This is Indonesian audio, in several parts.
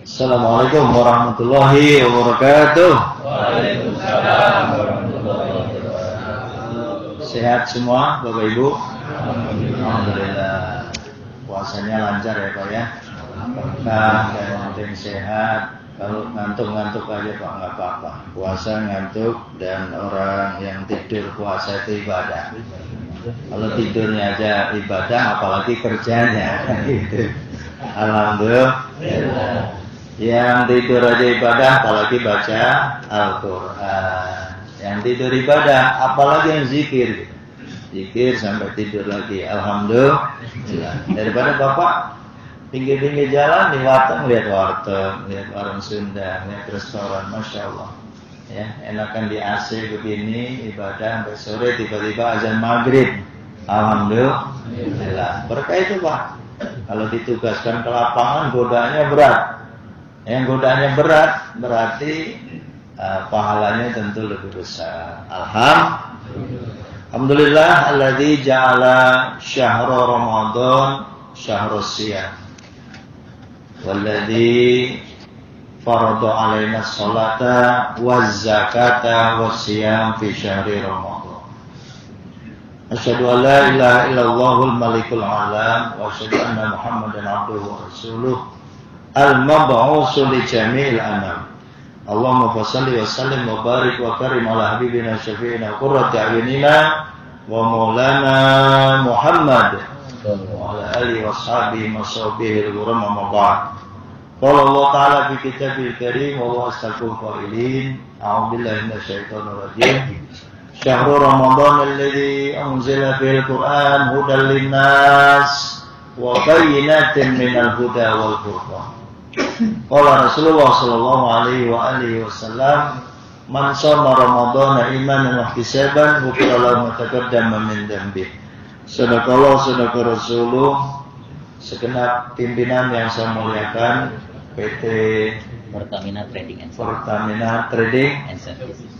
Assalamualaikum warahmatullahi wabarakatuh. Waalaikumsalam warahmatullahi wabarakatuh. Sehat semua Bapak Ibu? Alhamdulillah. Puasanya lancar ya Pak ya. Berkah dan yang penting sehat. Kalau ngantuk-ngantuk aja Pak nggak apa-apa. Puasa ngantuk dan orang yang tidur puasa itu ibadah. Kalau tidurnya aja ibadah, apalagi kerjanya. Alhamdulillah. Yang tidur aja ibadah, apalagi baca Al-Quran. Yang tidur ibadah, apalagi yang zikir. Zikir sampai tidur lagi. Alhamdulillah. Daripada Bapak pinggir-pinggir jalan di warteg, lihat warteg, lihat warung Sunda, lihat restoran, Masya Allah. Ya, enakan di AC begini, ibadah sampai sore, tiba-tiba azan maghrib. Alhamdulillah. Berkah itu Pak. Kalau ditugaskan ke lapangan, godaannya berat. Yang godaannya berat, berarti pahalanya tentu lebih besar. Alhamdulillah. Alladzi ja'ala syahra Ramadan syahrus siyam. Walladzi farada alaina sholata waz zakata was siyam fi syahri Ramadan. Asyhadu an la ilaha illallahul malikul alam wa asyhadu anna Muhammadan abduhu wa rasuluh al-mab'utsu li jami'il anam. Allahumma shalli wa sallim wa barik wa karim ala habibina syafi'ina qurrati a'yunina wa maulana Muhammad wa ala alihi wa sahbihi wa sahbihi al-ghuram amma ba'd. Qala Allah Ta'ala fi kitabil karim wa huwa asdaqul qailin. A'udzu billahi minasyaitonir rajim. Syahrul Ramadan alladzi unzila fihil Qur'an hudan lin-nas wa bayyinatin minal huda wal furqan. Qala Rasulullah sallallahu alaihi wa alihi wasallam, man shoma Ramadana imanan wa ihtisaban ghufira lahu ma taqaddama min dhanbihi. Sadaqallahu sadaqa Rasulullah. Segenap pimpinan yang saya muliakan, PT Pertamina Trading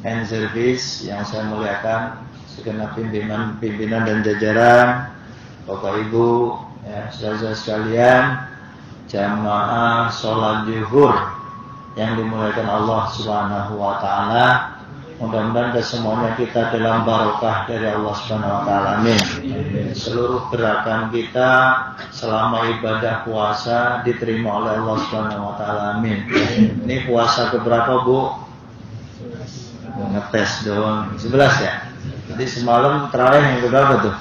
and Service yang saya muliakan, segenap pimpinan dan jajaran, Bapak Ibu, ya, saudara sekalian, jamaah sholat zuhur yang dimuliakan Allah Subhanahu wa taala. Mudah-mudahan kesemuanya kita dalam barokah dari Allah Subhanahu wa taala. Amin. Seluruh gerakan kita selama ibadah puasa diterima oleh Allah Subhanahu wa taala. Amin. Ini puasa keberapa, Bu? Ngetes doang. 11 ya? Jadi semalam tarawih yang keberapa tuh?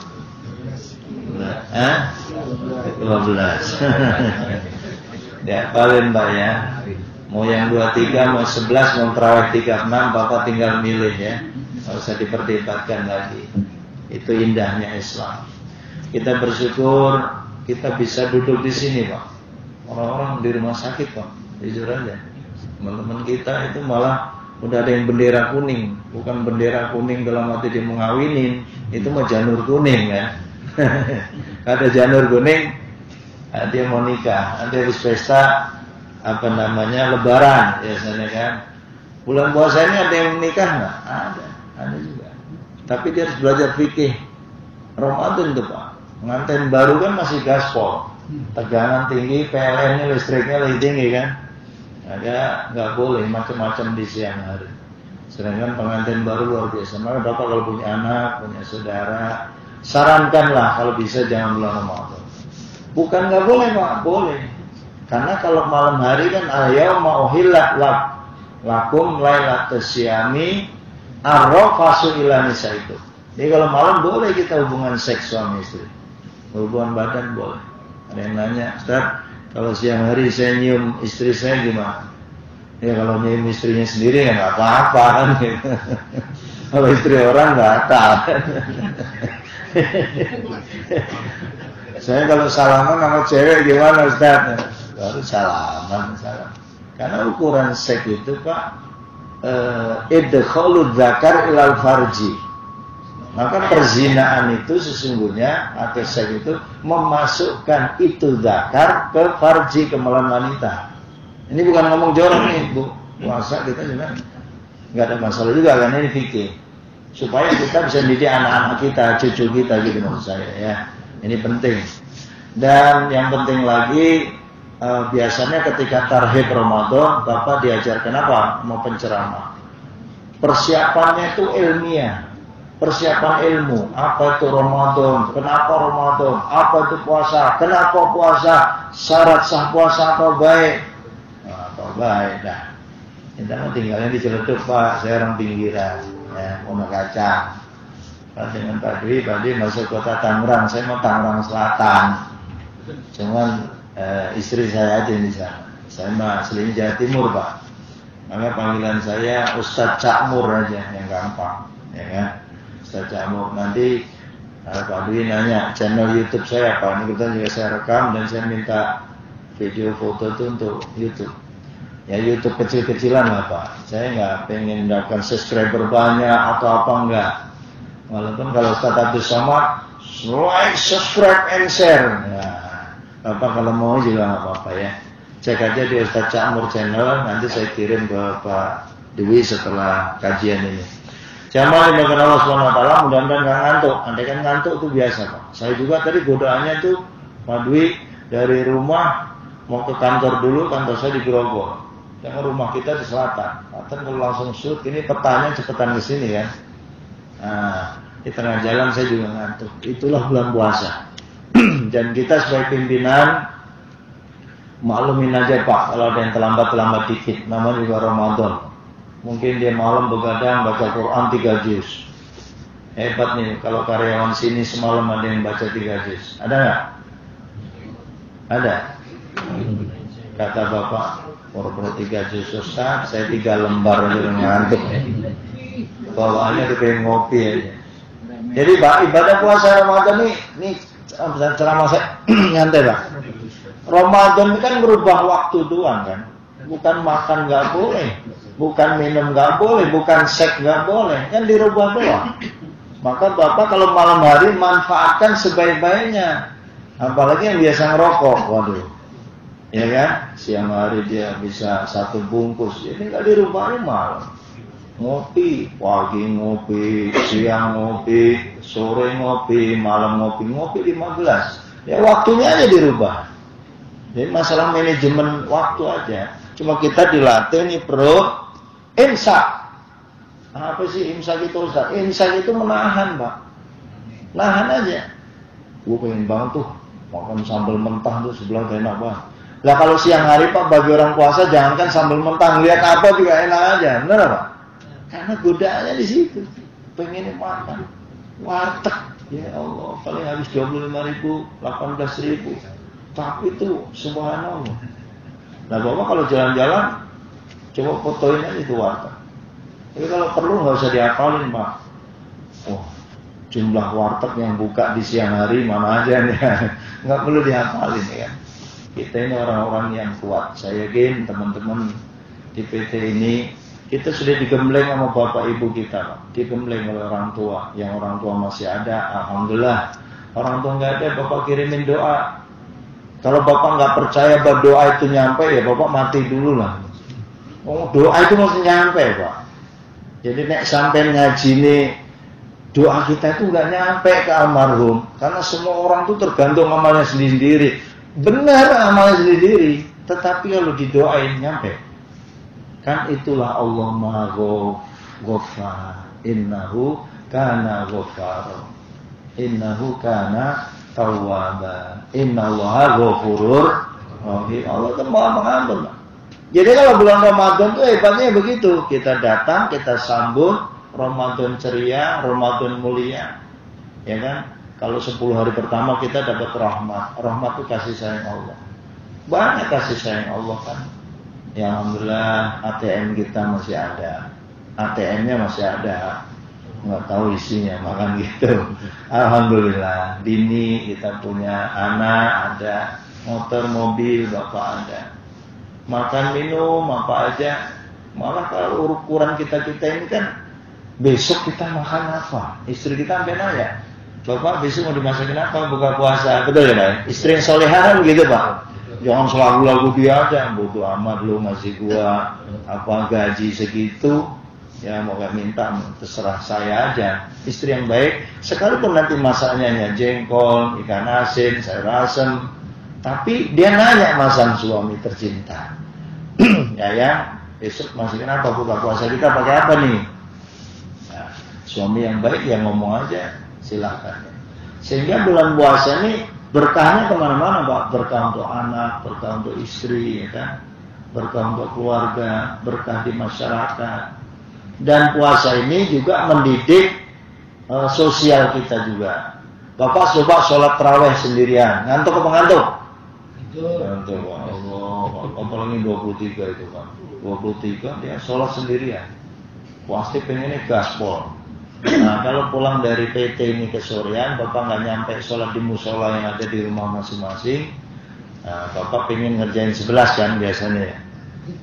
12. Ya, paling Mbak ya. Mau yang 23, mau 11, mau tarawih 36, Bapak tinggal milih ya. Nggak usah diperdebatkan lagi. Itu indahnya Islam. Kita bersyukur kita bisa duduk di sini, Pak. Orang-orang di rumah sakit, Pak. Jujur aja. Teman-teman kita itu malah udah ada yang bendera kuning. Bukan bendera kuning dalam arti dia mengawinin. Itu mah janur kuning ya. Ada janur kuning, dia mau nikah. Nanti habis pesta lebaran biasanya kan. Bulan puasa ini ada yang menikah nggak? Ada juga. Tapi dia harus belajar fikih. Ramadan tuh Pak. Pengantin baru kan masih gaspol, tegangan tinggi, PLN-nya listriknya lebih tinggi kan. Ada nggak boleh macam-macam di siang hari. Sedangkan pengantin baru luar biasa. Maka Bapak kalau punya anak, punya saudara, sarankanlah kalau bisa jangan bulan Ramadan. Bukan nggak boleh Pak, boleh. Karena kalau malam hari kan al-yauma uhillat lakum lailatus syiyami arrafasu ila nisaikum. Jadi kalau malam boleh kita hubungan seks suami istri. Hubungan badan boleh. Ada yang nanya, Ustaz, kalau siang hari saya nyium istri saya gimana? Ya kalau nyium istrinya sendiri ya nggak apa-apa kan gitu. Kalau istri orang batal. Saya kalau salaman sama cewek gimana Ustaz? Baru salaman. Karena ukuran seks itu Pak, idkhalud dzakar ilal farji. Maka perzinaan itu sesungguhnya atau seks itu memasukkan itu dzakar ke farji, ke malam wanita. Ini bukan ngomong jorok nih Bu. Puasa kita juga nggak ada masalah juga karena ini fikih. Supaya kita bisa didik anak-anak kita, cucu kita gitu maksud saya ya. Ini penting. Dan yang penting lagi, biasanya ketika tarhib Ramadan, Bapak diajarkan apa? Mau penceramah. Persiapannya itu ilmiah, persiapan ilmu. Apa itu Ramadan? Kenapa Ramadan? Apa itu puasa? Kenapa puasa? Syarat sah puasa apa baik? Apa baik dah. Kita mau tinggalnya di Ciledug Pak, saya orang pinggiran, ya, Pondok Kacang. Dengan Pak Dwi masuk kota Tangerang, saya mau Tangerang Selatan. Cuman istri saya aja di sana. Saya mah aslinya Jawa Timur Pak. Maka panggilan saya Ustadz Cakmur aja yang gampang, ya kan? Ustadz Cakmur. Nanti Pak Dwi nanya channel YouTube saya apa? Ini kita juga saya rekam dan saya minta video foto itu untuk YouTube. Ya YouTube kecil-kecilan lah Pak. Saya nggak pengen mendapatkan subscriber banyak atau apa enggak. Walaupun kalau Ustadz Abdul Somad like, subscribe, and share. Ya, Bapak kalau mau juga nggak apa-apa ya. Cek aja di Ustadz Cakmur channel. Nanti saya kirim ke Pak Dewi setelah kajian ini. Jamaah dimakan Allah SWT, mudah-mudahan nggak ngantuk. Andai kan ngantuk itu biasa Pak. Saya juga tadi godaannya tuh Pak Dewi dari rumah mau ke kantor dulu. Kantor saya di Grogol. Jangan rumah kita di selatan. Selatan kalau langsung shoot, ini petanya cepetan ke sini kan. Nah, di tengah jalan saya juga ngantuk. Itulah bulan puasa. Dan kita sebagai pimpinan maklumin aja Pak, kalau ada yang terlambat dikit, namanya juga Ramadan. Mungkin dia malam begadang baca Quran 3 juz. Hebat nih, kalau karyawan sini semalam ada yang baca 3 juz. Ada nggak? Ada. Kata Bapak, pura-pura 3 juz Ustaz, saya 3 lembar aja ngantuk. Bawaannya tuh kayak ngopi aja. Jadi Pak, ibadah puasa Ramadan nih ceramah saya nyantai Pak. Ramadan ini kan merubah waktu doang kan. Bukan makan nggak boleh, bukan minum nggak boleh, bukan seks nggak boleh, kan dirubah doang. Maka Bapak kalau malam hari manfaatkan sebaik-baiknya. Apalagi yang biasa ngerokok, waduh. Ya kan, siang hari dia bisa 1 bungkus, ini nggak dirubah malam. Ngopi, pagi ngopi, siang ngopi, sore ngopi, malam ngopi 15. Ya waktunya aja dirubah. Jadi masalah manajemen waktu aja. Cuma kita dilatih nih perut imsak. Apa sih imsak itu Ustaz? Imsak itu menahan Pak. Nahan aja. Gue pengen banget tuh makan sambal mentah tuh sebelah enak banget. Lah kalau siang hari Pak bagi orang puasa jangankan sambal mentah, lihat apa juga enak aja, benar Pak? Karena godaannya di situ. Pengen makan warteg, ya Allah, paling habis 25.000, 18.000. Tapi itu subhanallah. Nah Bapak kalau jalan-jalan coba fotoin aja itu warteg. Tapi kalau perlu nggak usah dihafalin Pak. Oh, jumlah warteg yang buka di siang hari mana aja nih, nggak perlu dihafalin ya. Kita ini orang-orang yang kuat. Saya yakin teman-teman di PT ini kita sudah digembleng sama bapak ibu kita, Pak. Digembleng oleh orang tua. Yang orang tua masih ada, alhamdulillah. Orang tua nggak ada, Bapak kirimin doa. Kalau Bapak nggak percaya bahwa doa itu nyampe, ya Bapak mati dulu lah. Oh, doa itu mesti nyampe, Pak. Jadi nek sampai ngaji nih, doa kita itu nggak nyampe ke almarhum, karena semua orang itu tergantung amalnya sendiri. Benar amalnya sendiri, tetapi kalau didoain nyampe. Kan itulah Allah Maha Ghaffar. Innahu kana ghaffara. Innahu kana tawwaba. Innallaha ghafurur rahim. Allah kan Maha Pengampun. Jadi kalau bulan Ramadan itu hebatnya begitu. Kita datang, kita sambut Ramadan ceria, Ramadan mulia. Ya kan? Kalau 10 hari pertama kita dapat rahmat. Rahmat itu kasih sayang Allah. Banyak kasih sayang Allah kan. Ya alhamdulillah ATM kita masih ada. ATM-nya masih ada. Nggak tahu isinya, makan gitu. Alhamdulillah. Bini kita punya, anak ada, motor, mobil, bapak ada. Makan, minum, apa aja. Malah kalau ukuran kita ini kan, besok kita makan apa? Istri kita sampai nanya, Bapak besok mau dimasakin apa? Buka puasa. Betul ya Pak? Istri yang solehan gitu Pak. Jangan selalu dia aja, bodoh amat lu ngasih gua apa gaji segitu, ya mau gak minta terserah saya aja. Istri yang baik, sekalipun nanti masaknya jengkol, ikan asin, sayur asem, Tapi dia nanya sama suami tercinta, ya besok masih kenapa buka puasa kita pakai apa nih? Nah, suami yang baik yang ngomong aja, silakan. Sehingga bulan puasa ini berkahnya kemana-mana, Pak. Berkah untuk anak, berkah untuk istri, ya kan? Berkah untuk keluarga, berkah di masyarakat. Dan puasa ini juga mendidik sosial kita juga. Bapak coba sholat tarawih sendirian, ngantuk apa ngantuk? Ngantuk, Allah. Apalagi 23 itu Pak. 23 dia sholat sendirian. Pasti pengennya gaspol. Nah, kalau pulang dari PT ini ke sorean, Bapak nggak nyampe sholat di musola yang ada di rumah masing-masing. Nah, Bapak pengen ngerjain 11 kan biasanya.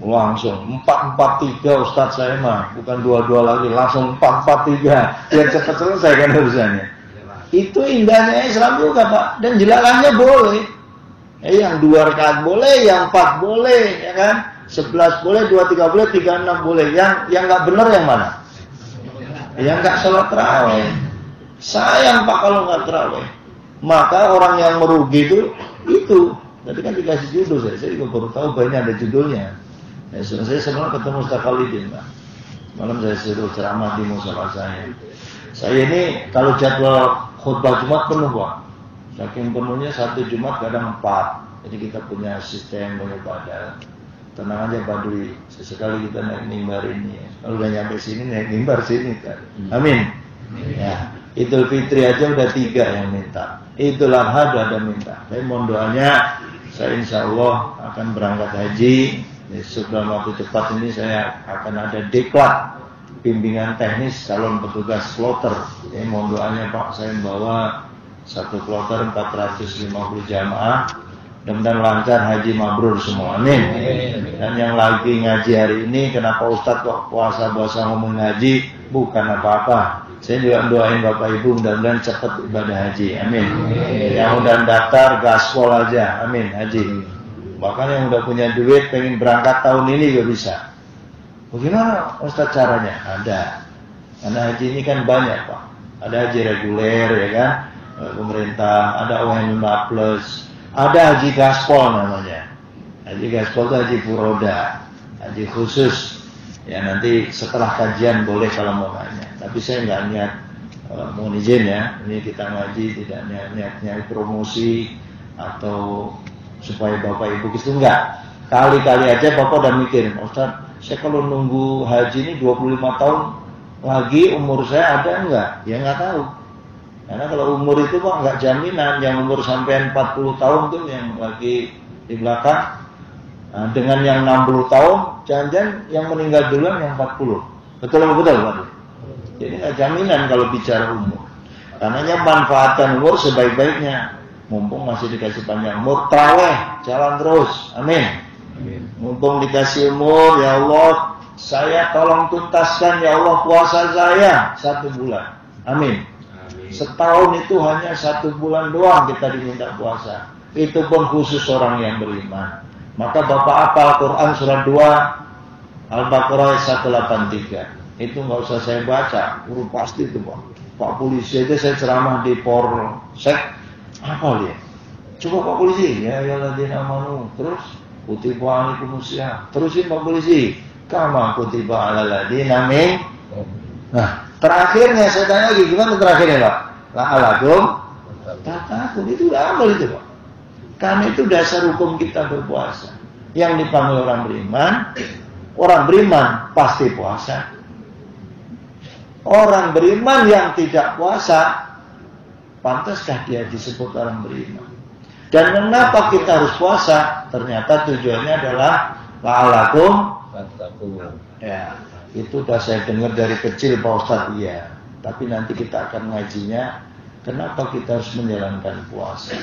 Langsung 4-4-3 Ustadz saya mah, bukan 2-2 lagi, langsung 4-4-3. Biar cepat selesai kan urusannya. Itu indahnya Islam juga Pak. Dan jelalannya boleh. Yang 2 rakaat boleh, yang 4 boleh, ya kan? 11 boleh, 23 boleh, 36 boleh. Yang nggak benar yang mana? Yang nggak sholat tarawih. Sayang Pak kalau nggak tarawih. Maka orang yang merugi itu. Tadi kan dikasih judul saya juga baru tahu banyak ada judulnya. Ya, saya semalam ketemu Ustaz Khalidin Pak. Malam saya suruh ceramah di musola saya. Saya ini kalau jadwal khutbah Jumat penuh Pak. Saking penuhnya satu Jumat kadang 4. Jadi kita punya sistem beribadah. Tenang aja Pak Dwi, sesekali kita naik mimbar ini. Kalau udah nyampe sini naik mimbar sini kan. Amin. Ya, Idul Fitri aja udah 3 yang minta. Idul Adha udah ada minta. Tapi mohon doanya, saya insya Allah akan berangkat haji. Besok dalam waktu cepat ini saya akan ada diklat bimbingan teknis calon petugas kloter. Jadi mohon doanya Pak, saya membawa satu kloter 450 jamaah. Mudah-mudahan lancar haji mabrur semua. Amin. Dan yang lagi ngaji hari ini, kenapa Ustadz kok puasa-puasa ngomong ngaji? Bukan apa-apa. Saya juga doain Bapak Ibu mudah-mudahan cepat ibadah haji. Amin. Yang udah daftar gaspol aja. Amin. Haji. Bahkan yang udah punya duit pengen berangkat tahun ini juga bisa. Bagaimana Ustadz caranya? Ada. Karena haji ini kan banyak Pak. Ada haji reguler ya kan, pemerintah. Ada OM 5+. Ada haji gaspol namanya. Haji gaspol itu haji furoda, haji khusus. Ya nanti setelah kajian boleh kalau mau nanya. Tapi saya nggak niat mohon izin ya. Ini kita ngaji tidak niatnya promosi atau supaya Bapak Ibu gitu enggak. Kali-kali aja Bapak udah mikir, Ustaz, saya kalau nunggu haji ini 25 tahun lagi umur saya ada enggak? Ya nggak tahu. Karena kalau umur itu Pak nggak jaminan. Yang umur sampai 40 tahun tuh yang lagi di belakang. Nah, dengan yang 60 tahun, jangan-jangan yang meninggal duluan yang 40. Betul Pak? Jadi nggak jaminan kalau bicara umur. Karenanya manfaatkan umur sebaik-baiknya. Mumpung masih dikasih panjang umur, tarawih, jalan terus. Amin. Mumpung dikasih umur, ya Allah, saya tolong tuntaskan ya Allah puasa saya 1 bulan. Amin. Setahun itu hanya 1 bulan doang kita diminta puasa. Itu pun khusus orang yang beriman. Maka Bapak hafal Quran surat 2 Al-Baqarah 183. Itu nggak usah saya baca, udah pasti itu Pak polisi aja saya ceramah di Polsek, apa dia? Coba Pak polisi, ya ayyuhalladzina amanu, terus kutiba alaikumusiyam. Terusin Pak polisi, kama kutiba alal ladzina min. Nah, terakhirnya saya tanya lagi, gimana terakhirnya Pak? La'alakum tatakun, itu udah amal itu Pak. Karena itu dasar hukum kita berpuasa. Yang dipanggil orang beriman pasti puasa. Orang beriman yang tidak puasa, pantaskah dia disebut orang beriman? Dan kenapa kita harus puasa? Ternyata tujuannya adalah la'alakum tatakun. Ya, itu sudah saya dengar dari kecil Pak Ustadz, iya. Tapi nanti kita akan ngajinya, kenapa kita harus menjalankan puasa.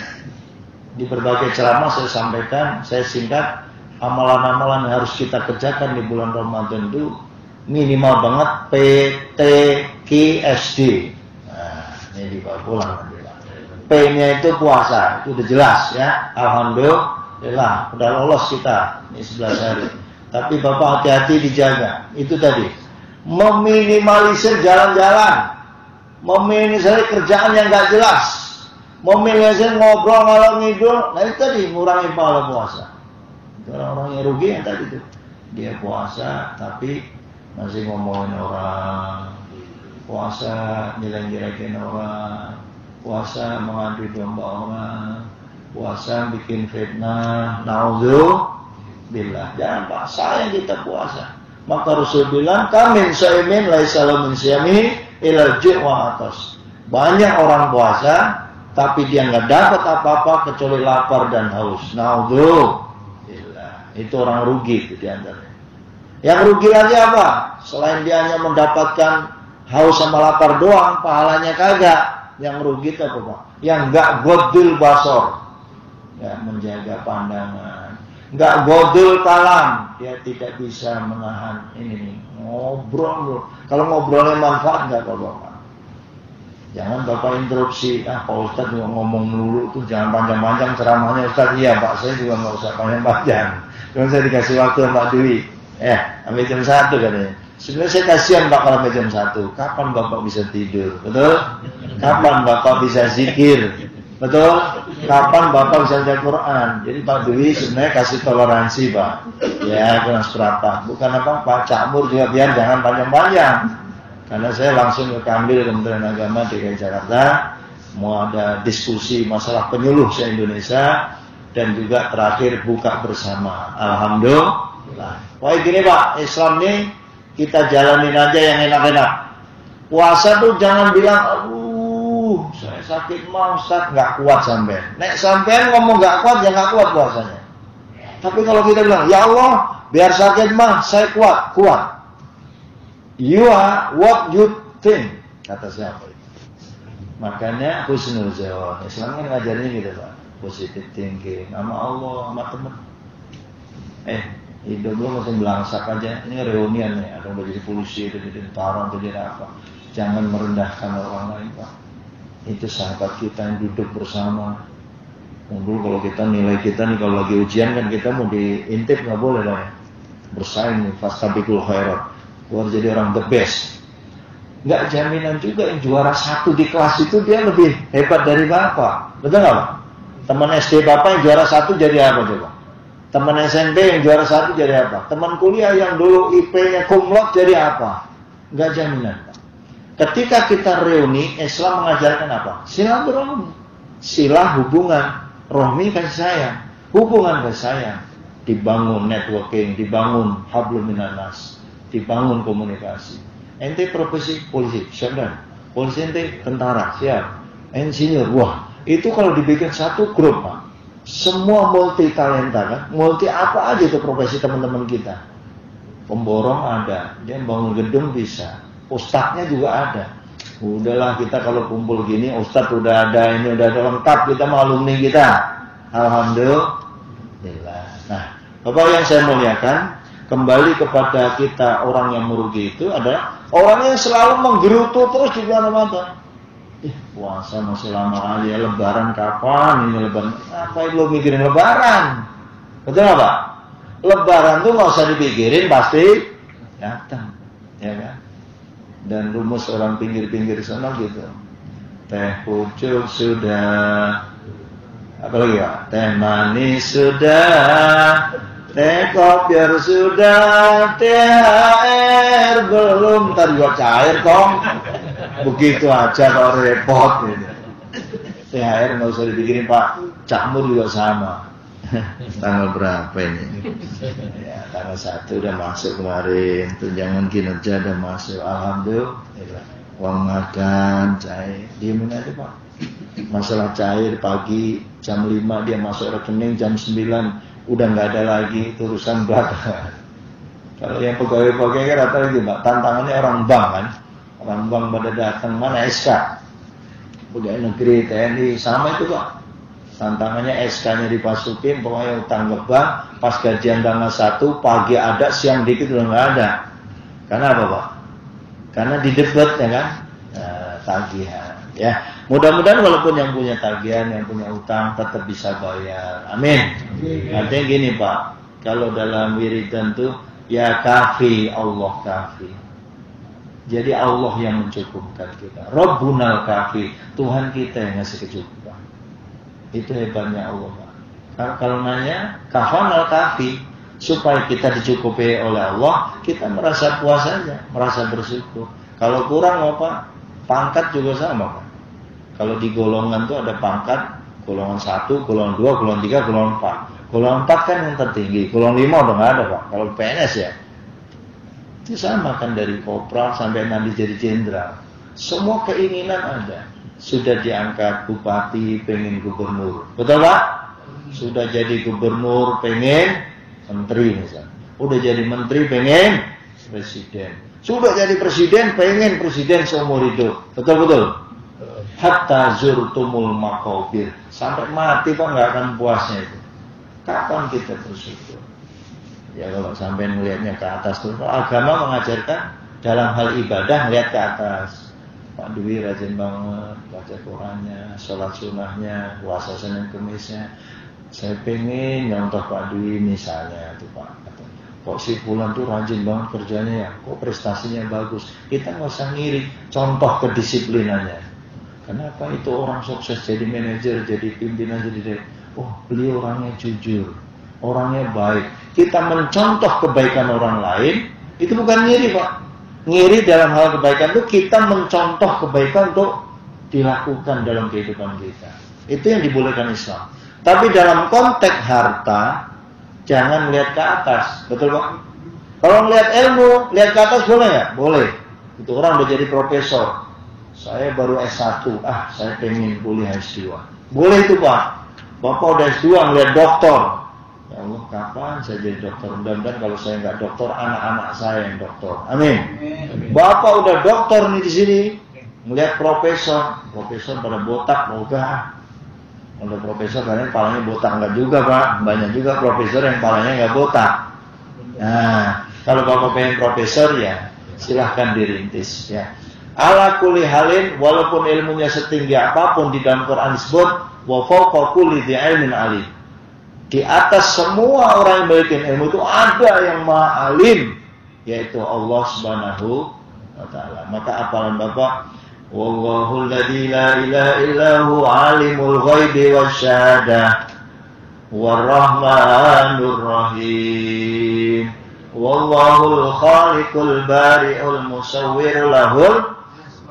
Di berbagai ceramah saya sampaikan, saya singkat, amalan-amalan yang harus kita kerjakan di bulan Ramadan itu minimal banget PTQSD. Nah, ini dibawa pulang nanti. P-nya itu puasa, itu udah jelas ya. Alhamdulillah, udah lolos kita ini 11 hari. Tapi Bapak hati-hati dijaga. Itu tadi, meminimalisir jalan-jalan, meminimalisir kerjaan yang gak jelas. Memilih ngobrol ngalor ngidul, nah itu tadi ngurangi pahala puasa. Orang-orang yang rugi yang tadi tuh, dia puasa tapi masih ngomongin orang, puasa nyeleng-nyelengin orang, puasa mengadu domba orang, puasa bikin fitnah, naudzubillah. Jangan paksa yang kita puasa. Maka Rasul bilang, kamin syaimin laisa lahu min syiyami ilal ju' wa atas. Banyak orang puasa, tapi dia nggak dapat apa-apa kecuali lapar dan haus. Naudzubillah. Itu orang rugi itu diantaranya. Yang rugi lagi apa? Selain dia hanya mendapatkan haus sama lapar doang, pahalanya kagak. Yang rugi itu apa, Pak? Yang nggak godul basor, ya, menjaga pandangan. Nggak godul kalam, dia tidak bisa menahan ini nih, ngobrol. Kalau ngobrolnya manfaat nggak Bapak? Jangan Bapak interupsi. Pak Ustadz juga ngomong dulu tuh, jangan panjang-panjang ceramahnya Ustadz. Iya Pak, saya juga nggak usah panjang-panjang. Cuma saya dikasih waktu Mbak Dewi. Sampai jam 1 katanya. Sebenarnya saya kasihan Pak kalau sampai jam 1. Kapan Bapak bisa tidur? Betul? Kapan Bapak bisa zikir? Betul? Kapan Bapak bisa baca Quran? Jadi Pak Dewi sebenarnya kasih toleransi Pak. Ya, kurang seberapa. Bukan apa Pak Cakmur juga biar jangan panjang-panjang. Karena saya langsung ke Kambil Kementerian Agama DKI Jakarta. Mau ada diskusi masalah penyuluh se-Indonesia. Dan juga terakhir buka bersama. Alhamdulillah. Wah gini Pak, Islam ini kita jalanin aja yang enak-enak. Puasa tuh jangan bilang, saya sakit mah Ustaz, nggak kuat sampai. Nek sampean ngomong nggak kuat, ya nggak kuat puasanya. Tapi kalau kita bilang, ya Allah, biar sakit mah saya kuat. You are what you think, kata siapa itu. Makanya husnul zawon. Islam kan ngajarinnya gitu Pak, positive thinking, sama Allah, sama teman. Hidup lu masih belangsak aja. Ini reunian nih, ada udah jadi polisi, ada jadi tentara, ada jadi apa. Jangan merendahkan orang lain Pak. Itu sahabat kita yang duduk bersama. Dulu kalau kita nilai kita nih, kalau lagi ujian kan kita mau diintip nggak boleh dong ya. Bersaing nih, fastabiqul khairat. Gua harus jadi orang the best. Nggak jaminan juga yang juara 1 di kelas itu dia lebih hebat dari Bapak. Betul nggak Pak? Teman SD Bapak yang juara 1 jadi apa coba? Teman SMP yang juara 1 jadi apa? Teman kuliah yang dulu IP-nya cum laude jadi apa? Nggak jaminan Pak. Ketika kita reuni, Islam mengajarkan apa? Silaturahmi, silah hubungan, rohmi kasih sayang, hubungan kasih sayang, dibangun networking, dibangun hablum minan nas, dibangun komunikasi. Ente profesi polisi, siap dan polisi ente tentara, siap. Insinyur, wah itu kalau dibikin satu grup Pak, semua multi talenta kan, multi apa aja itu profesi teman-teman kita. Pemborong ada, dia bangun gedung bisa. Ustadznya juga ada. Udahlah kita kalau kumpul gini, ustadz udah ada, ini udah ada lengkap, kita mau alumni kita. Alhamdulillah. Nah, Bapak yang saya muliakan, kembali kepada kita orang yang merugi itu adalah orang yang selalu menggerutu terus di mana-mana. Puasa masih lama kali ya, lebaran kapan ini lebaran? Apa lo mikirin lebaran? Betul nggak Pak? Lebaran tuh nggak usah dipikirin, pasti datang, ya kan? Dan rumus orang pinggir-pinggir sana gitu. Teh pucuk sudah, apa lagi Pak? Teh manis sudah, teh kopior sudah, THR belum, ntar juga cair dong. Begitu aja kalau repot gitu. THR nggak usah dipikirin Pak. Cakmur juga sama. Tanggal berapa ini? Ya, tanggal 1 udah masuk kemarin. Tunjangan kinerja udah masuk. Alhamdulillah. Uang makan, cair. Diemin aja Pak. Masalah cair pagi jam 5 dia masuk rekening, jam 9 udah nggak ada lagi, urusan belakang. Kalau yang pegawai-pegawai kan rata lagi Pak. Tantangannya orang bank kan. Orang bank pada datang, mana SK? Pegawai negeri, TNI, sama itu Pak. Tantangannya SK-nya dipasukin, pokoknya utang ke bank, pas gajian tanggal 1, pagi ada, siang dikit udah nggak ada. Karena apa Pak? Karena didebat ya kan? Tagihan. Ya, mudah-mudahan walaupun yang punya tagihan, yang punya utang tetap bisa bayar. Amin. Artinya gini Pak, kalau dalam wiridan tuh ya kafi, Allah kafi. Jadi Allah yang mencukupkan kita. Rabbunal kafi, Tuhan kita yang ngasih kecukupan. Itu hebatnya Allah, Pak. Kalau nanya kafanal kafi, supaya kita dicukupi oleh Allah, kita merasa puas saja, merasa bersyukur. Kalau kurang apa? Pangkat juga sama, Pak. Kalau di golongan itu ada pangkat, golongan 1, golongan 2, golongan 3, golongan 4. Golongan 4 kan yang tertinggi, golongan 5 udah nggak ada, Pak. Kalau PNS ya. Itu sama kan dari kopral sampai nanti jadi jenderal. Semua keinginan ada. Sudah diangkat bupati, pengen gubernur. Betul, Pak? Sudah jadi gubernur, pengen menteri misalnya. Udah jadi menteri, pengen presiden. Sudah jadi presiden, pengen presiden seumur hidup. Betul-betul? Hatta zurtumul maqabir. Sampai mati Pak nggak akan puasnya itu. Kapan kita bersyukur? Ya kalau sampai melihatnya ke atas terus. Agama mengajarkan dalam hal ibadah melihat ke atas. Pak Dwi rajin banget baca Qurannya, sholat sunnahnya, puasa Senin Kemisnya. Saya pengen nyontoh Pak Dwi misalnya itu Pak. Kok si Fulan tuh rajin banget kerjanya ya, kok prestasinya bagus. Kita nggak usah ngiri, contoh kedisiplinannya. Kenapa itu orang sukses jadi manajer, jadi pimpinan, jadi direktur? Oh beliau orangnya jujur, orangnya baik. Kita mencontoh kebaikan orang lain, itu bukan ngiri Pak. Ngiri dalam hal kebaikan itu kita mencontoh kebaikan untuk dilakukan dalam kehidupan kita. Itu yang dibolehkan Islam. Tapi dalam konteks harta, jangan melihat ke atas. Betul Pak? Kalau melihat ilmu, lihat ke atas boleh nggak? Boleh. Itu orang udah jadi profesor. Saya baru S1. Saya pengen kuliah S2. Boleh itu Pak. Bapak udah S2 melihat doktor. Ya Allah, kapan saya jadi dokter? Mudah-mudahan kalau saya nggak dokter, anak-anak saya yang dokter. Amin. Bapak udah dokter nih di sini, melihat profesor pada botak, mogah. Untuk profesor kadang palanya botak enggak juga Pak. Banyak juga profesor yang palanya enggak botak. Nah, kalau Bapak pengen profesor ya silahkan dirintis ya. Ala kulli halin, walaupun ilmunya setinggi apapun di dalam Quran disebut wa fawqa kulli dzi ilmin alim. Di atas semua orang yang memiliki ilmu itu ada yang maha alim, yaitu Allah Subhanahu wa taala. Maka apalan Bapak, wallahu alladzi la ilaha illahu alimul ghaibi wasyahadah warrahmanur rahim. Wallahul khaliqul bari'ul musawwir lahul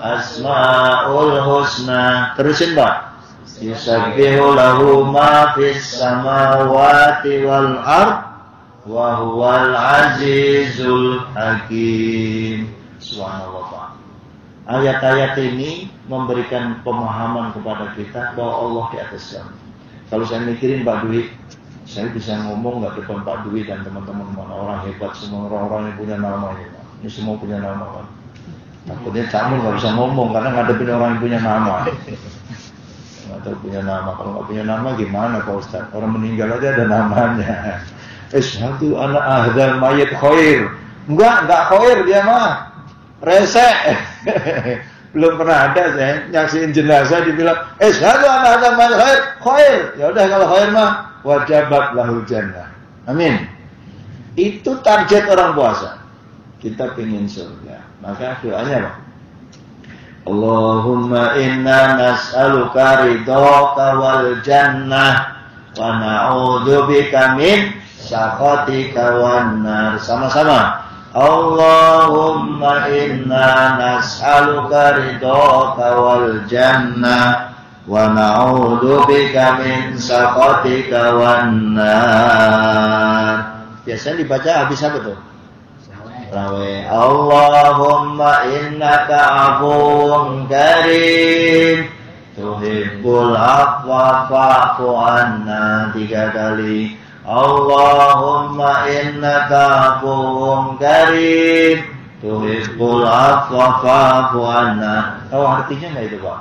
asmaul husna. Terusin Pak. Yusabbihu lahu ma fis samawati wal ard wa huwal azizul hakim. Subhanallah Pak. Ayat-ayat ini memberikan pemahaman kepada kita bahwa Allah di atas segala. Kalau saya mikirin Pak Dwi, saya bisa ngomong nggak depan Pak Dwi dan teman-teman mana orang hebat semua, orang-orang yang punya nama ini Pak. Ini semua punya nama Pak. Takutnya campur nggak bisa ngomong karena ngadepin orang yang punya nama. Atau punya nama, kalau nggak punya nama gimana Pak Ustaz? Orang meninggal aja ada namanya. Satu anak ahdzal mayit khair. Enggak khair dia mah. Resek. Belum pernah ada saya nyaksiin jenazah dibilang satu anak ahdzal mayit khair. Ya udah kalau khair mah wajabat lahul jannah. Amin. Itu target orang puasa. Kita pengen surga. Maka doanya Pak. Allahumma inna nas'aluka ridhaka wal jannah wa na'udzubika min sakhatika wan nar. Sama-sama. Allahumma inna nas'aluka ridhaka wal jannah wa na'udzubika min sakhatika wan nar. Biasanya dibaca habis apa tuh? Rawe. Allahumma innaka afuwun karim tuhibbul afwa fa'fu anna 3 kali. Allahumma innaka afuwun karim tuhibbul afwa fa'fu anna. Tahu artinya enggak itu Pak?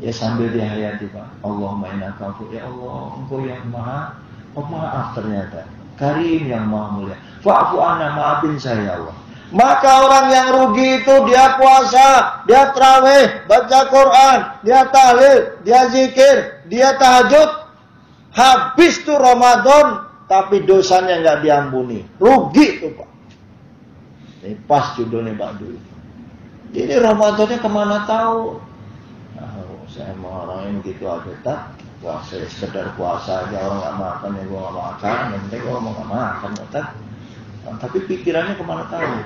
Ya sambil dihayati Pak. Allahumma innaka afuwun, ya Allah Engkau yang maha pemaaf ternyata. Karim yang maha mulia. Fa'fu anna, maafin saya Allah. Maka orang yang rugi itu dia puasa, dia tarawih, baca Quran, dia tahlil, dia zikir, dia tahajud. Habis tuh Ramadan tapi dosanya enggak diampuni. Rugi tuh Pak. Ini pas judulnya Pak Dwi. Jadi Ramadannya kemana tahu? Saya mau orang yang begitu aja, wah saya sekedar puasa aja, orang nggak makan ya gue nggak makan, yang penting gue mau nggak makan, tapi pikirannya kemana tahu?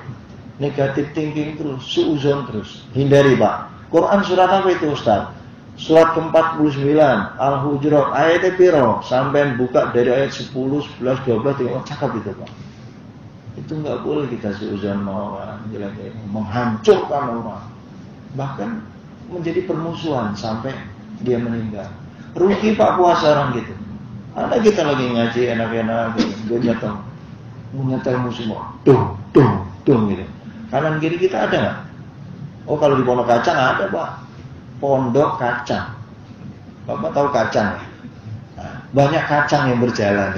Negatif thinking terus, suuzon terus, hindari Pak. Quran surat apa itu Ustaz? Surat ke-49 Al-Hujurat ayatnya piro? Sampai buka dari ayat 10, 11, 12, 13, cakap itu Pak. Itu nggak boleh kita suuzon orang, menghancurkan orang, bahkan menjadi permusuhan sampai dia meninggal. Rugi Pak puasa orang gitu. Ada kita lagi ngaji enak-enak, gue nyetel musik, dung gitu. Kanan kiri kita ada nggak? Oh kalau di Pondok Kacang ada Pak. Pondok Kacang. Bapak tahu kacang ya? Nah, banyak kacang yang berjalan.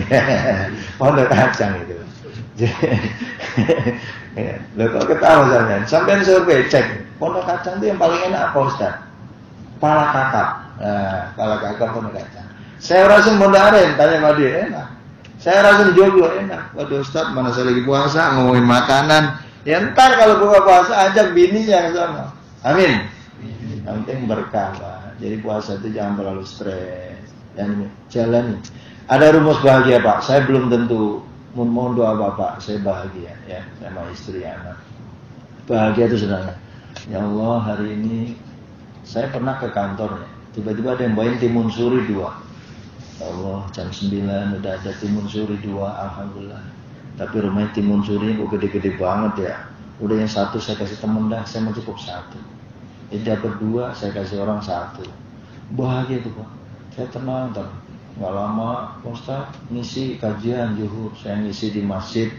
Pondok Kacang itu. Loh kok ketawa sampean? Sampean survei cek. Pondok Kacang itu yang paling enak apa Ustaz? Pala kakap. Nah, pala kakap Pondok Kacang. Saya rasa Mondaren, tanya sama dia, enak. Saya rasa di Joglo enak. Waduh Ustaz, mana saya lagi puasa ngomongin makanan. Ya ntar kalau buka puasa ajak bininya ke sana. Amin. Yang penting berkah Pak. Jadi puasa itu jangan terlalu stres. Dan jalani. Ada rumus bahagia Pak. Saya belum tentu mohon doa Bapak. Saya bahagia ya sama istri anak. Bahagia itu sebenarnya. Ya Allah hari ini saya pernah ke kantor ya. Tiba-tiba ada yang bawain timun suri 2. Ya Allah jam 9 udah ada timun suri 2. Alhamdulillah. Tapi rumahnya timun suri kok gede-gede banget ya. Udah yang 1 saya kasih temen dah. Saya mau cukup 1. Jadi dapat 2 saya kasih orang 1. Bahagia tuh Pak. Saya tenang tapi nggak lama Ustaz ngisi kajian zuhur. Saya ngisi di masjid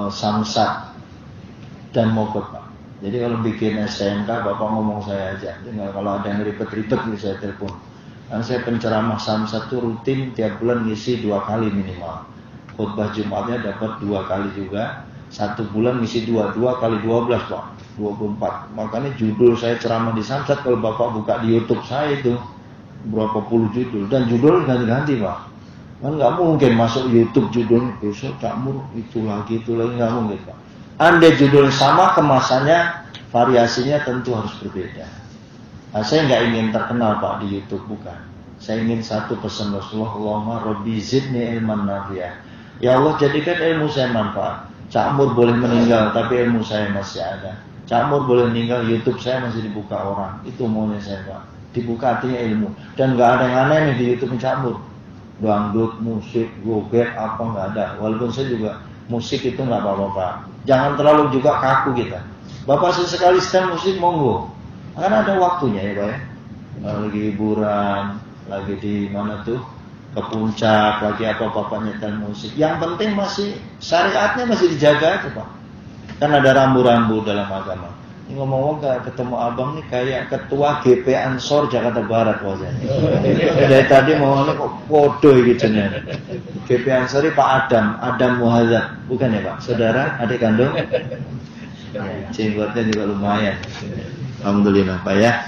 Samsat dan Mogot Pak. Jadi kalau bikin SMK Bapak ngomong saya aja. Tinggal kalau ada yang ribet-ribet saya telepon. Dan saya penceramah Samsat itu rutin tiap bulan ngisi 2 kali minimal. Khutbah Jumatnya dapat 2 kali juga. 1 bulan ngisi 2 kali 12 Pak. 24. Makanya judul saya ceramah di Samsat kalau Bapak buka di YouTube saya itu berapa puluh judul dan judul ganti-ganti Pak. Kan nggak mungkin masuk YouTube judulnya besok Cakmur itu lagi nggak mungkin Pak. Andai judul sama kemasannya variasinya tentu harus berbeda. Nah, saya nggak ingin terkenal Pak di YouTube bukan. Saya ingin satu pesan Rasulullah, Allahumma Rabbi zidni ilman nafi'ah. Ya Allah jadikan ilmu saya manfaat. Cakmur boleh meninggal tapi ilmu saya masih ada. Cakmur boleh meninggal YouTube saya masih dibuka orang. Itu maunya saya Pak. Dibuka artinya ilmu. Dan nggak ada yang aneh nih di YouTube Cakmur. Dangdut, musik, goget apa nggak ada. Walaupun saya juga musik itu nggak apa-apa Pak. Jangan terlalu juga kaku kita. Bapak sesekali setel musik monggo. Karena ada waktunya ya Pak ya. Lagi hiburan, lagi di mana tuh ke puncak, lagi apa Bapak nyetel musik. Yang penting masih syariatnya masih dijaga aja Pak. Kan ada rambu-rambu dalam agama. Ini ngomong-ngomong ketemu abang nih kayak ketua GP Ansor Jakarta Barat wajahnya. Dari tadi ngomongnya kok podo gitu nih. GP Ansor ini Pak Adam Muhadzab, bukan ya Pak? Saudara, adik kandung. Ya, jenggotnya juga lumayan. Alhamdulillah Pak ya.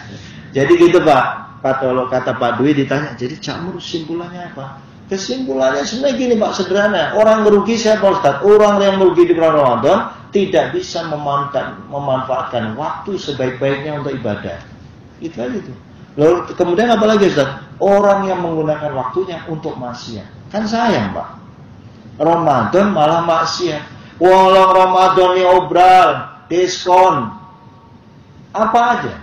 Jadi gitu Pak. Kalau kata Pak Dwi ditanya, jadi Cakmur simpulannya apa? Kesimpulannya sebenarnya gini Pak, sederhana. Orang merugi siapa Ustaz? Orang yang merugi di bulan Ramadan tidak bisa memanfaatkan waktu sebaik-baiknya untuk ibadah. Itu aja tuh. Lalu kemudian apa lagi Ustaz? Orang yang menggunakan waktunya untuk maksiat. Kan sayang Pak. Ramadan malah maksiat. Walau Ramadan ya obral, diskon. Apa aja?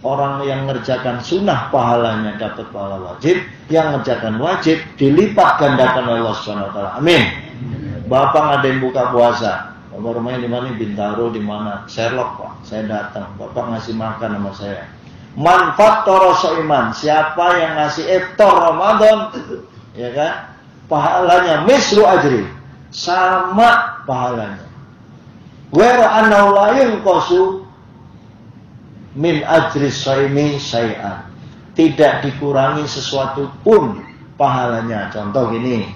Orang yang mengerjakan sunnah pahalanya dapat pahala wajib, yang mengerjakan wajib dilipat gandakan oleh Allah Subhanahu wa taala. Amin. Bapak ngadain buka puasa. Bapak rumahnya di mana? Bintaro di mana? Sherlock Pak. Saya datang. Bapak ngasih makan sama saya. Manfaat toroso iman. Siapa yang ngasih iftar Ramadan, ya kan? Pahalanya misru ajri. Sama pahalanya. Wa annahu la yunqasu min ajri shaimi syai'an. Tidak dikurangi sesuatu pun pahalanya. Contoh gini.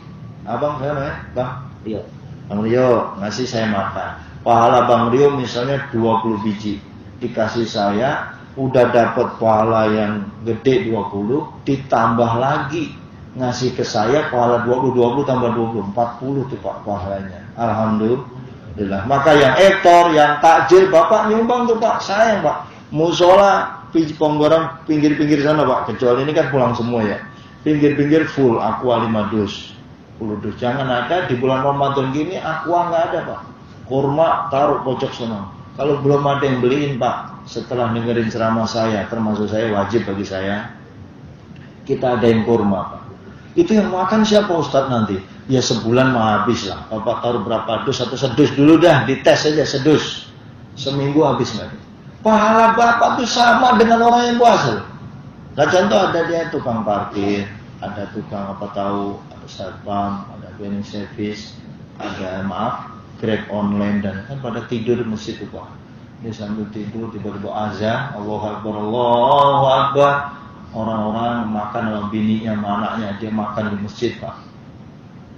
Abang saya ya, Bang? Iya. Bang Rio ngasih saya makan. Pahala Bang Rio misalnya 20 biji. Dikasih saya udah dapat pahala yang gede 20, ditambah lagi ngasih ke saya pahala 20 tambah 20 40 tuh Pak pahalanya. Alhamdulillah. Alhamdulillah. Maka yang ektor, yang takjil, Bapak nyumbang tuh Pak, sayang Pak. Musola, Ponggorang, pinggir-pinggir sana Pak. Kecuali ini kan pulang semua ya. Pinggir-pinggir full, aqua 5 dus. 10 dus. Jangan ada di bulan Ramadan gini, aqua nggak ada Pak. Kurma taruh pojok sana. Kalau belum ada yang beliin Pak, setelah dengerin ceramah saya, termasuk saya wajib bagi saya, kita adain kurma Pak. Itu yang makan siapa Ustadz nanti? Ya sebulan mah habis lah. Bapak taruh berapa dus atau sedus dulu dah, dites aja sedus. Seminggu habis nggak? Pahala Bapak tuh sama dengan orang yang puasa. Nah contoh ada dia tukang parkir, ada tukang apa tahu, ada satpam, ada cleaning service, ada Grab online dan kan pada tidur di masjid tuh Pak. Dia sambil tidur tiba-tiba azan, Allahu Akbar, Allahu Akbar. Orang-orang makan sama bininya, sama anaknya, dia makan di masjid Pak.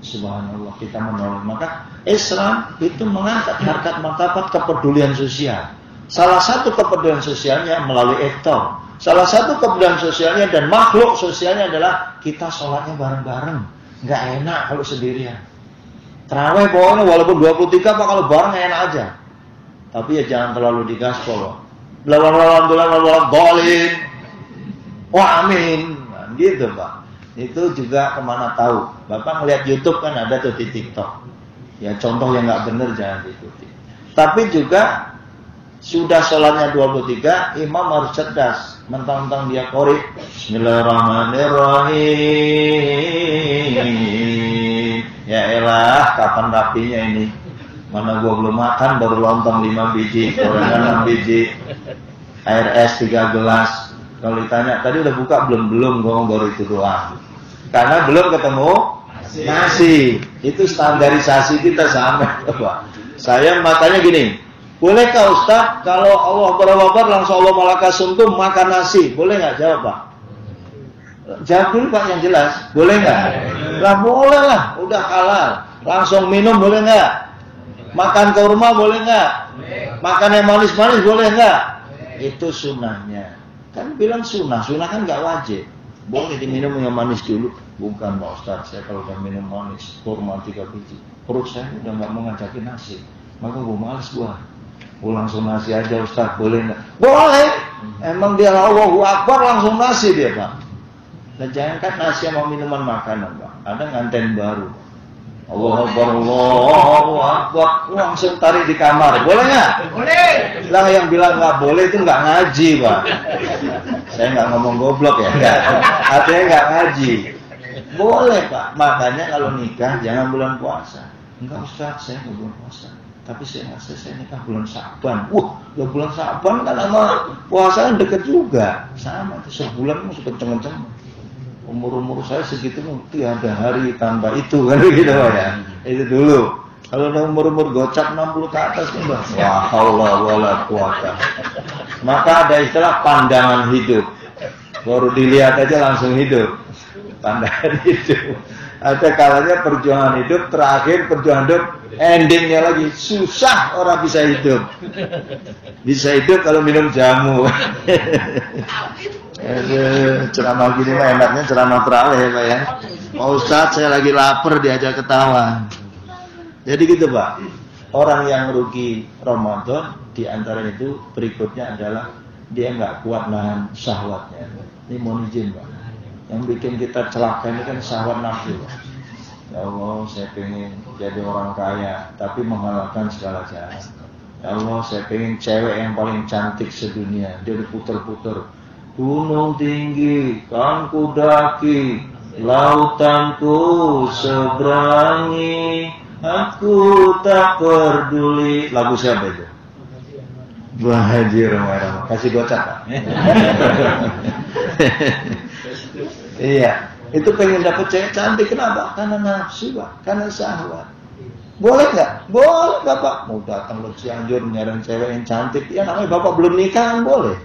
Subhanallah, kita menolong. Maka Islam itu mengangkat harkat martabat kepedulian sosial. Salah satu kepedulian sosialnya melalui ektor. Salah satu kepedulian sosialnya dan makhluk sosialnya adalah kita sholatnya bareng-bareng. Nggak enak kalau sendirian. Terawih pokoknya walaupun 23 Pak, kalau bareng enak aja. Tapi ya jangan terlalu digaspol. Alhamdulillah boleh. Wah amin, nah, gitu Pak. Itu juga kemana tahu. Bapak ngeliat YouTube kan ada tuh di TikTok. Ya contoh yang nggak bener jangan diikuti. Tapi juga sudah sholatnya 23, imam harus cerdas. Mentang-mentang dia korek, Bismillahirrahmanirrahim. Ya elah, kapan rapinya ini? Mana gua belum makan, baru lontong 5 biji, gorengan 6 biji, air es 3 gelas. Kalau ditanya, tadi udah buka belum ngomong baru itu doang. Karena belum ketemu nasi. Itu standarisasi kita sama, Pak. Saya matanya gini, bolehkah Ustaz kalau Allah berwabar langsung Allah malakasum tuh makan nasi? Boleh nggak? Jawab Pak. Jawab dulu Pak yang jelas. Boleh nggak? Lah boleh lah, udah halal. Langsung minum boleh nggak? Makan kurma boleh nggak? Makan yang manis-manis boleh nggak? Itu sunnahnya. Kan bilang sunnah kan nggak wajib. Boleh diminum yang manis dulu. Bukan Pak Ustaz, saya kalau udah minum manis, kurma 3 biji, perut saya udah nggak mau ngajakin nasi. Maka gue males gue. Langsung nasi aja Ustaz, boleh nggak? Boleh. Emang dia Allahu Akbar langsung nasi dia Pak. Dan jangan kan nasi sama minuman makanan Pak. Ada nganten baru. Allahu Akbar, Allahu Akbar, langsung tarik di kamar. Boleh nggak? Boleh. Lah yang bilang nggak boleh itu nggak ngaji Pak. Saya nggak ngomong goblok ya. Artinya nggak ngaji. Boleh Pak. Makanya kalau nikah jangan bulan puasa. Enggak Ustaz, saya nggak bulan puasa. Tapi saya nggak selesai nikah bulan Sa'ban. Ya bulan Sa'ban kan sama puasa deket juga. Sama itu sebulan masih kenceng-kenceng. Umur saya segitu mungkin ada hari tanpa itu kan gitu Pak ya. Itu dulu. Kalau udah umur gocap 60 ke atas nih Mbak. Wah Allah wala quwata. Maka ada istilah pandangan hidup. Baru dilihat aja langsung hidup. Pandangan hidup. Ada kalanya perjuangan hidup, terakhir perjuangan hidup, endingnya lagi susah orang bisa hidup. Bisa hidup kalau minum jamu. Ceramah gini mah enaknya ceramah terawih ya Pak ya. Pak Ustadz saya lagi lapar diajak ketawa. Jadi gitu Pak. Orang yang rugi Ramadan di antara itu berikutnya adalah dia nggak kuat nahan syahwatnya. Ini mohon izin Pak. Yang bikin kita celaka ini kan syahwat nafsu. Ya Allah, saya pengen jadi orang kaya, tapi mengalahkan segala jalan. Ya Allah, saya pengen cewek yang paling cantik sedunia. Dia diputer-puter. Gunung tinggi, kan ku daki, lautan ku seberangi, aku tak peduli. Lagu siapa itu? Wah, Haji Rama. Kasih gocap Pak. Iya, itu pengen dapet cewek cantik, kenapa? Karena nafsu Pak, karena syahwat. Boleh nggak? Boleh Bapak. Mau datang ke Cianjur nyari cewek yang cantik, ya namanya Bapak belum nikah kan boleh.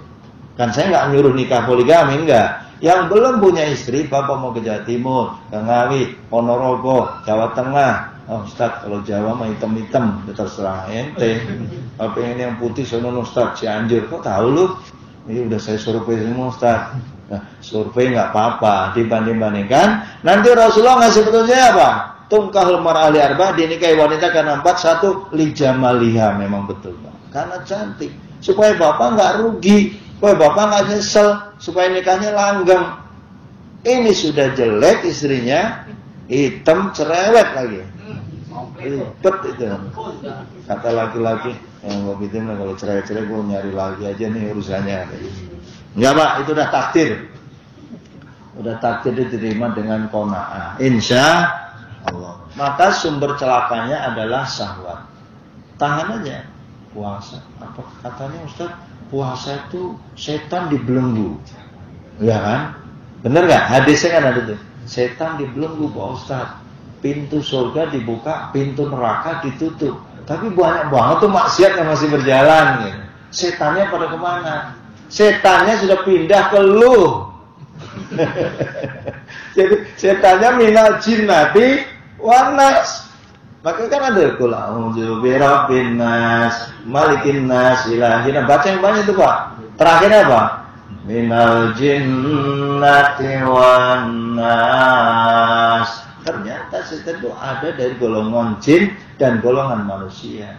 Kan saya nggak nyuruh nikah poligami, enggak. Yang belum punya istri, Bapak mau ke Jawa Timur, ke Ngawi, Ponorogo, Jawa Tengah. Oh Ustaz, kalau Jawa mah hitam-hitam, terserah ente. Kalau pengen yang putih, sono Ustaz, Cianjur. Kok tahu lu? Ini udah saya survei semua Ustaz. Nah, survei nggak apa-apa, dibanding-bandingkan. Nanti Rasulullah ngasih petunjuknya apa? tungkahul mar'ah li arba, dinikahi wanita karena 4. 1 li jamaliha, memang betul Pak. Karena cantik. Supaya bapak nggak rugi, supaya bapak nggak nyesel, supaya nikahnya langgeng. Ini sudah jelek istrinya, hitam cerewet lagi. Ribet itu. Kata laki-laki, begitu kalau cerewet-cerewet gue nyari lagi aja nih urusannya. Enggak Pak, itu udah takdir. Udah takdir diterima dengan qanaah. Insya Allah. Maka sumber celakanya adalah syahwat. Tahan aja puasa. Apa katanya Ustaz? Puasa itu setan dibelenggu. Ya kan? Bener gak? Hadisnya kan ada tuh. Setan dibelenggu Pak Ustaz. Pintu surga dibuka, pintu neraka ditutup. Tapi banyak banget tuh maksiat yang masih berjalan gitu. Setannya pada kemana? Setannya sudah pindah ke lu. Jadi setannya minal jinnati wan nas. Maka kan ada qul a'udzu birabbin nas, malikin nas, ilahin. Baca yang banyak itu Pak. Terakhirnya apa? Minal jinnati wan nas. Ternyata setan itu ada dari golongan jin dan golongan manusia.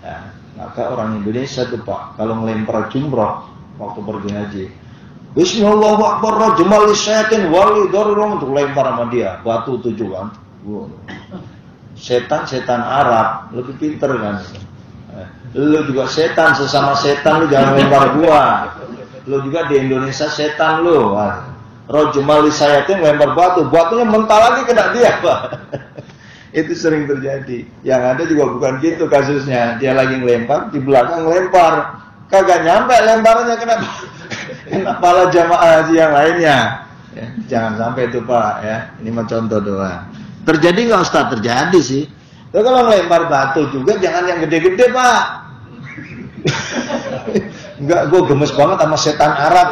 Nah, maka orang Indonesia tuh Pak, kalau ngelempar jumroh waktu pergi haji, Bismillahirrahmanirrahim, rajmal lisyayatin wali dorong, untuk lempar sama dia batu tujuan. Setan Arab lebih pinter kan. Lu juga setan, sesama setan, lu jangan lempar gua. Lu juga di Indonesia setan lu. Rajmal lisyayatin lempar batu, batunya mental lagi kena dia Pak. Itu sering terjadi. Yang ada juga bukan gitu kasusnya. Dia lagi ngelempar, di belakang lempar, kagak nyampe lemparannya kena kepala jamaah haji yang lainnya. Ya, jangan sampai itu Pak ya. Ini mah contoh doang. Terjadi nggak Ustaz? Terjadi sih. Tapi kalau ngelempar batu juga jangan yang gede-gede Pak. Enggak, gue gemes banget sama setan Arab.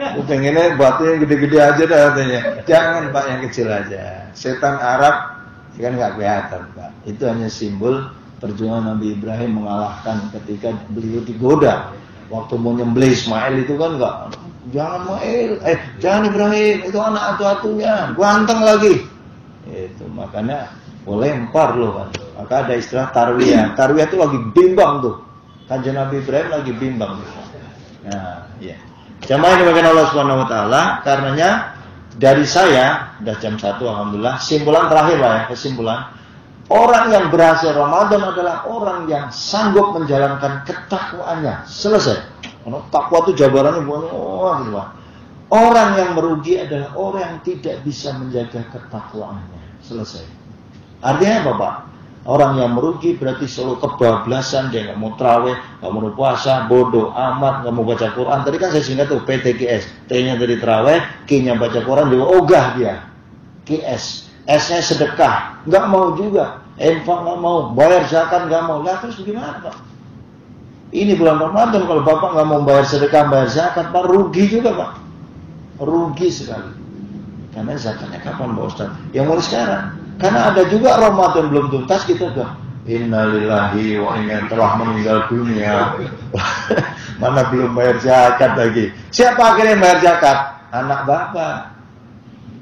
Gue pengennya batu yang gede-gede aja dah katanya. Jangan Pak, yang kecil aja. Setan Arab kan nggak kelihatan Pak. Itu hanya simbol perjuangan Nabi Ibrahim mengalahkan ketika beliau digoda. Waktu mau nyembelih Ismail itu kan nggak, jangan Ismail, jangan Ibrahim, itu anak atu-atunya, ganteng lagi. Itu makanya lempar loh kan. Maka ada istilah tarwiyah. Tarwiyah itu lagi bimbang tuh. Kanjeng Nabi Ibrahim lagi bimbang. Nah, iya. Jamaah yang dimakan Allah Subhanahu wa taala, karenanya dari saya udah jam 1 alhamdulillah. Simpulan terakhir lah ya, kesimpulan. Orang yang berhasil Ramadan adalah orang yang sanggup menjalankan ketakwaannya. Selesai. Karena takwa itu jabarannya bukan gitu Pak. Orang yang merugi adalah orang yang tidak bisa menjaga ketakwaannya. Selesai. Artinya apa Pak? Orang yang merugi berarti selalu kebablasan, dia nggak mau traweh, nggak mau puasa, bodoh amat, nggak mau baca Quran. Tadi kan saya singkat tuh PTKS, T-nya dari traweh, Q-nya baca Quran, dia ogah dia. KS, S-nya sedekah, nggak mau juga, infak nggak mau, bayar zakat nggak mau. Lah terus gimana Pak? Ini bulan Ramadan kalau Bapak nggak mau bayar sedekah, bayar zakat, Pak rugi juga Pak, rugi sekali. Karena zakatnya kapan Pak Ustaz? Yang mulai sekarang. Karena ada juga Ramadan belum tuntas kita udah innalillahi wa inna telah meninggal dunia. Mana belum bayar zakat lagi. Siapa akhirnya bayar zakat? Anak Bapak.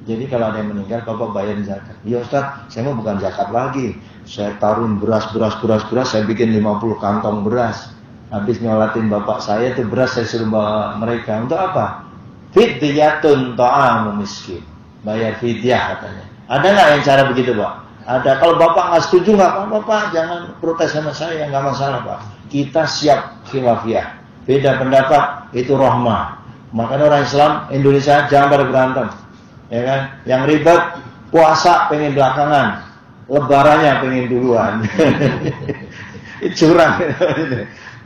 Jadi kalau ada yang meninggal Bapak bayar zakat. Ya Ustaz, saya mau bukan zakat lagi. Saya taruhin beras, saya bikin 50 kantong beras. Habis nyolatin Bapak saya itu beras saya suruh bawa mereka. Untuk apa? Fidyatun ta'amu miskin. Bayar fidyah katanya. Ada nggak yang cara begitu Pak? Ada. Kalau Bapak nggak setuju nggak apa-apa Pak, jangan protes sama saya, nggak masalah Pak. Kita siap khilafiyah. Beda pendapat itu rahmah. Makanya orang Islam Indonesia jangan pada berantem, ya kan? Yang ribet puasa pengen belakangan, lebarannya pengen duluan. Curang.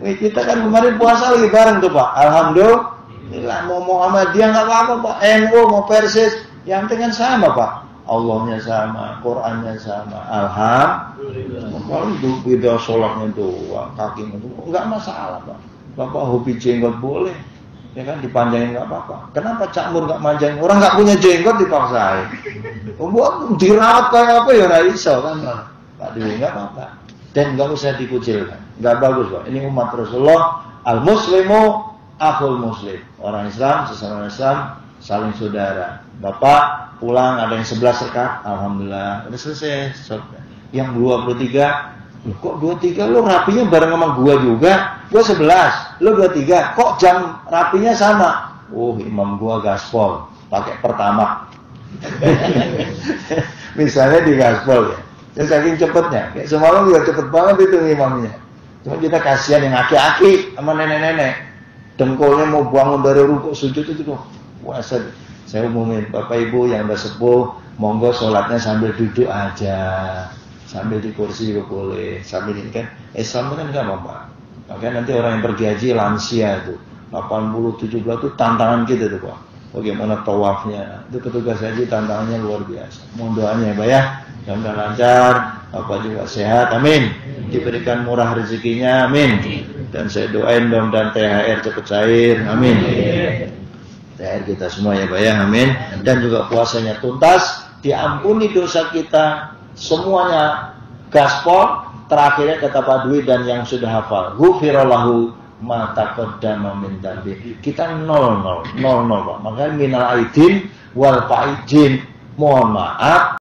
Kita kan kemarin puasa lagi bareng tuh Pak. Alhamdulillah. Mau Muhammadiyah nggak apa-apa Pak. NU mau Persis, yang penting sama Pak. Allahnya sama, Qurannya sama. Alhamdulillah. Kalau itu beda sholatnya doang, kakinya doang, nggak masalah Pak. Bapak hobi jenggot boleh, ya kan, dipanjangin nggak apa-apa. Kenapa Cak Mur nggak manjangin? Orang nggak punya jenggot dipaksain. Buat dirawat kayak apa ya Raisa kan? Pak Dewi nggak apa-apa. Dan nggak usah dikucilkan, nggak bagus Pak. Ini umat Rasulullah, al Muslimu akhul Muslim. Orang Islam sesama Islam saling saudara. Bapak pulang ada yang 11 rakaat, alhamdulillah udah selesai. Yang 23, loh, kok 23 lo rapinya bareng sama gua juga, gua 11, lo 23, kok jam rapinya sama? Oh, imam gua gaspol, pakai pertama. Misalnya di gaspol ya, yang saking cepetnya, kayak semalam juga cepet banget itu imamnya. Cuma kita kasihan yang aki-aki sama nenek-nenek, dengkulnya mau bangun dari rukuk sujud itu tuh, puasa. Saya umumin, Bapak Ibu yang udah sepuh, monggo sholatnya sambil duduk aja, sambil di kursi juga boleh, sambil ini kan, Islam kan nggak apa-apa. Makanya nanti orang yang pergi haji lansia itu, 80, 70 itu tantangan kita tuh Pak. Bagaimana tawafnya, itu petugas haji tantangannya luar biasa. Mohon doanya ya Pak ya, mudah-mudahan lancar, Bapak juga sehat, amin. Diberikan murah rezekinya, amin. Dan saya doain mudah-mudahan THR cepat cair, amin. THR kita semua ya Pak ya, amin. Dan juga puasanya tuntas, diampuni dosa kita semuanya, gaspol. Terakhirnya kata Pak Dwi dan yang sudah hafal, ghufirallahu ma taqaddama min dzambi. Kita 00 Pak. Makanya minal aidin wal faizin, mohon maaf